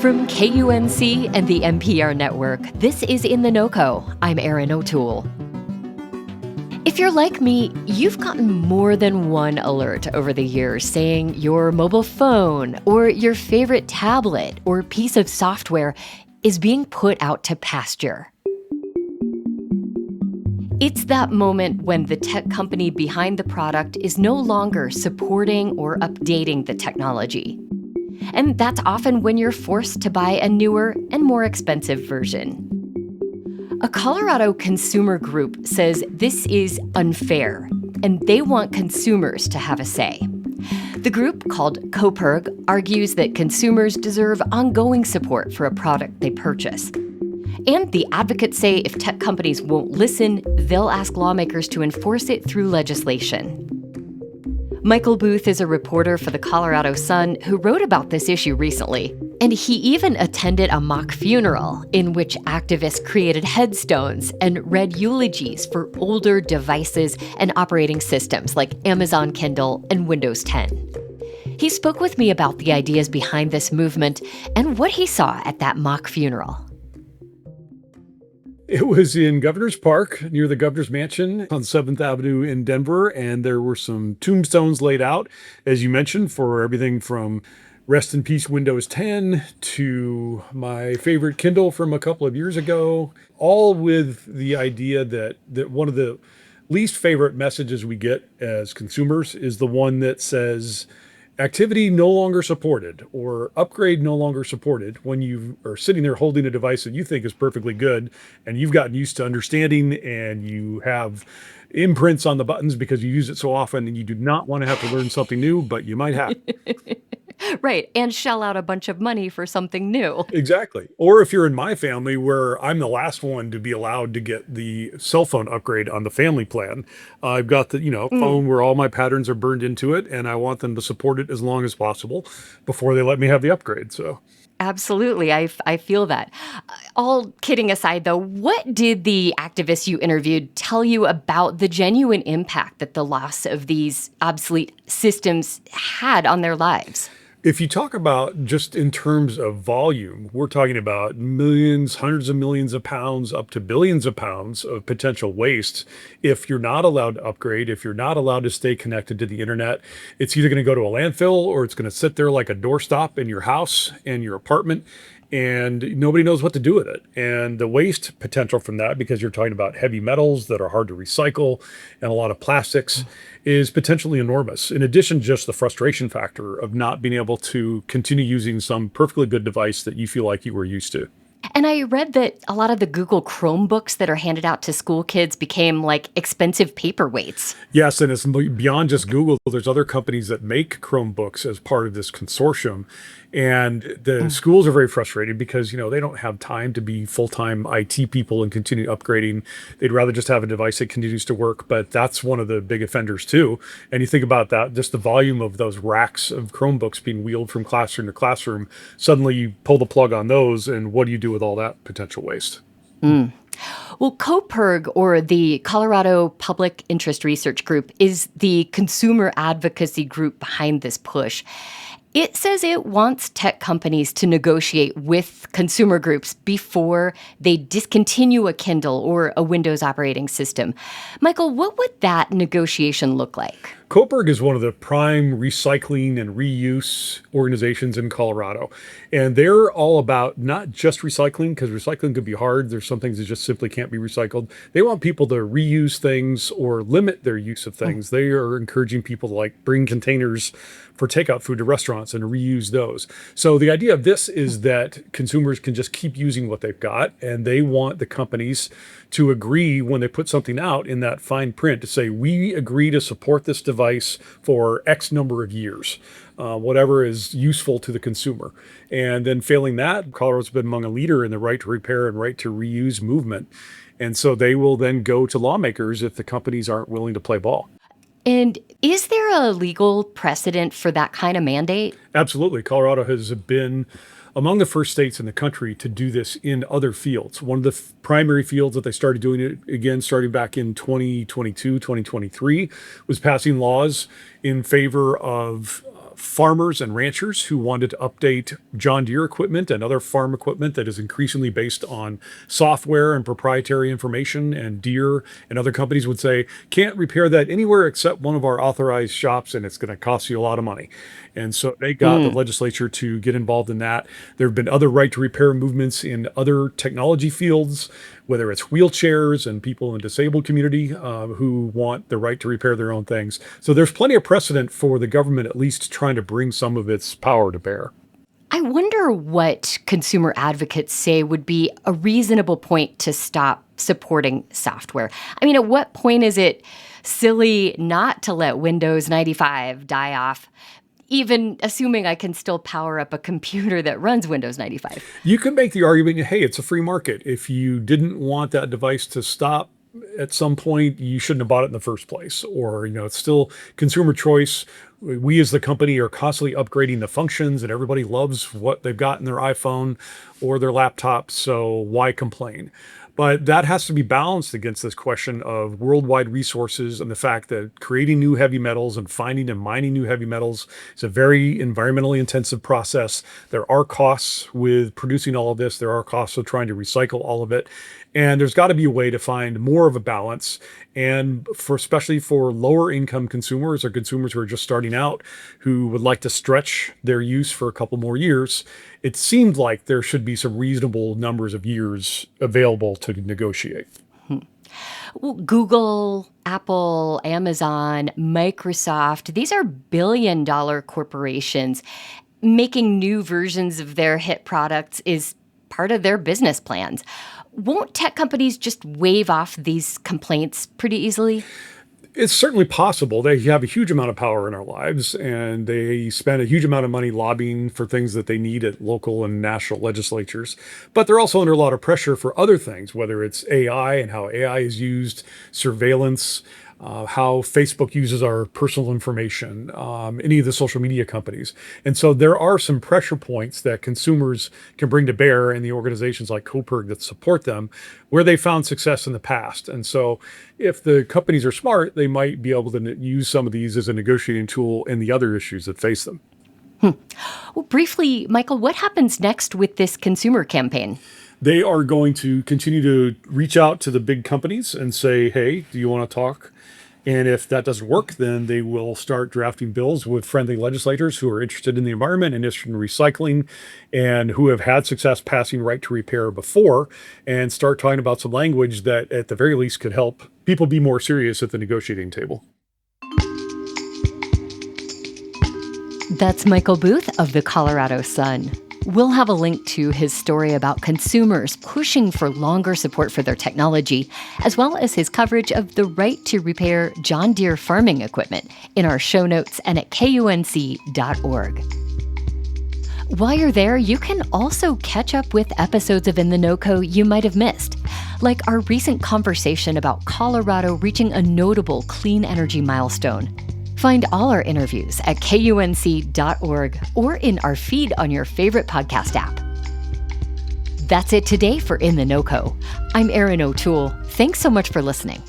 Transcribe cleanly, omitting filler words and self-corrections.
From KUNC and the NPR network, this is In The NoCo. I'm Erin O'Toole. If you're like me, you've gotten more than one alert over the years saying your mobile phone or your favorite tablet or piece of software is being put out to pasture. It's that moment when the tech company behind the product is no longer supporting or updating the technology. And that's often when you're forced to buy a newer and more expensive version. A Colorado consumer group says this is unfair, and they want consumers to have a say. The group, called KUNC, argues that consumers deserve ongoing support for a product they purchase. And the advocates say if tech companies won't listen, they'll ask lawmakers to enforce it through legislation. Michael Booth is a reporter for the Colorado Sun who wrote about this issue recently. And he even attended a mock funeral in which activists created headstones and read eulogies for older devices and operating systems like Amazon Kindle and Windows 10. He spoke with me about the ideas behind this movement and what he saw at that mock funeral. It was in Governor's Park near the governor's mansion on 7th Avenue in Denver, and there were some tombstones laid out, as you mentioned, for everything from rest in peace Windows 10 to my favorite Kindle from a couple of years ago, all with the idea that one of the least favorite messages we get as consumers is the one that says, activity no longer supported or upgrade no longer supported, when you are sitting there holding a device that you think is perfectly good and you've gotten used to understanding and you have imprints on the buttons because you use it so often and you do not want to have to learn something new, but you might have. Right, and shell out a bunch of money for something new. Exactly. Or if you're in my family where I'm the last one to be allowed to get the cell phone upgrade on the family plan, I've got the, phone where all my patterns are burned into it, and I want them to support it as long as possible before they let me have the upgrade. So Absolutely. I feel that. All kidding aside, though, what did the activists you interviewed tell you about the genuine impact that the loss of these obsolete systems had on their lives? if you talk about just in terms of volume, we're talking about millions, hundreds of millions of pounds, up to billions of pounds of potential waste. If you're not allowed to upgrade, if you're not allowed to stay connected to the internet, it's either going to go to a landfill or it's going to sit there like a doorstop in your house and your apartment, and nobody knows what to do with it. And the waste potential from that, because you're talking about heavy metals that are hard to recycle and a lot of plastics, is potentially enormous. In addition, just the frustration factor of not being able to continue using some perfectly good device that you feel like you were used to. And I read that a lot of the Google Chromebooks that are handed out to school kids became like expensive paperweights. Yes, and it's beyond just Google. There's other companies that make Chromebooks as part of this consortium. And the schools are very frustrated because, they don't have time to be full-time IT people and continue upgrading. They'd rather just have a device that continues to work. But that's one of the big offenders too. And you think about that, just the volume of those racks of Chromebooks being wheeled from classroom to classroom. Suddenly you pull the plug on those, and what do you do with all that potential waste? Well, COPIRG, or the Colorado Public Interest Research Group, is the consumer advocacy group behind this push. It says it wants tech companies to negotiate with consumer groups before they discontinue a Kindle or a Windows operating system. Michael, what would that negotiation look like? COPIRG is one of the prime recycling and reuse organizations in Colorado. And they're all about not just recycling, because recycling could be hard. There's some things that just simply can't be recycled. They want people to reuse things or limit their use of things. They are encouraging people to bring containers for takeout food to restaurants and reuse those. So the idea of this is that consumers can just keep using what they've got, and they want the companies to agree when they put something out in that fine print to say, we agree to support this device for X number of years, whatever is useful to the consumer. And then failing that, Colorado's been among a leader in the right to repair and right to reuse movement. And so they will then go to lawmakers if the companies aren't willing to play ball. And is there a legal precedent for that kind of mandate? Absolutely. Colorado has been among the first states in the country to do this in other fields. One of the primary fields that they started doing it again, starting back in 2022, 2023, was passing laws in favor of farmers and ranchers who wanted to update John Deere equipment and other farm equipment that is increasingly based on software and proprietary information. And Deere and other companies would say, can't repair that anywhere except one of our authorized shops, and it's going to cost you a lot of money. And so they got the legislature to get involved in that. There have been other right to repair movements in other technology fields, whether it's wheelchairs and people in the disabled community who want the right to repair their own things. So there's plenty of precedent for the government at least trying to bring some of its power to bear. I wonder what consumer advocates say would be a reasonable point to stop supporting software. I mean, at what point is it silly not to let Windows 95 die off, even assuming I can still power up a computer that runs Windows 95? You can make the argument, hey, it's a free market. If you didn't want that device to stop at some point, you shouldn't have bought it in the first place. Or, it's still consumer choice. We as the company are constantly upgrading the functions, and everybody loves what they've got in their iPhone or their laptop, so why complain? But that has to be balanced against this question of worldwide resources and the fact that creating new heavy metals and finding and mining new heavy metals is a very environmentally intensive process. There are costs with producing all of this. There are costs of trying to recycle all of it. And there's got to be a way to find more of a balance. And especially for lower income consumers or consumers who are just starting out, who would like to stretch their use for a couple more years, it seemed like there should be some reasonable numbers of years available to negotiate. Well, Google, Apple, Amazon, Microsoft, these are billion-dollar corporations. Making new versions of their hit products is part of their business plans. Won't tech companies just wave off these complaints pretty easily? It's certainly possible. They have a huge amount of power in our lives, and they spend a huge amount of money lobbying for things that they need at local and national legislatures. But they're also under a lot of pressure for other things, whether it's AI and how AI is used, surveillance, how Facebook uses our personal information, any of the social media companies. And so there are some pressure points that consumers can bring to bear in the organizations like Coperg that support them, where they found success in the past. And so if the companies are smart, they might be able to use some of these as a negotiating tool in the other issues that face them. Well, briefly, Michael, what happens next with this consumer campaign? They are going to continue to reach out to the big companies and say, hey, do you want to talk? And if that doesn't work, then they will start drafting bills with friendly legislators who are interested in the environment and interested in recycling and who have had success passing right to repair before, and start talking about some language that at the very least could help people be more serious at the negotiating table. That's Michael Booth of the Colorado Sun. We'll have a link to his story about consumers pushing for longer support for their technology, as well as his coverage of the right to repair John Deere farming equipment in our show notes and at KUNC.org. While you're there, you can also catch up with episodes of In The NoCo you might have missed, like our recent conversation about Colorado reaching a notable clean energy milestone. Find all our interviews at KUNC.org or in our feed on your favorite podcast app. That's it today for In The NoCo. I'm Erin O'Toole. Thanks so much for listening.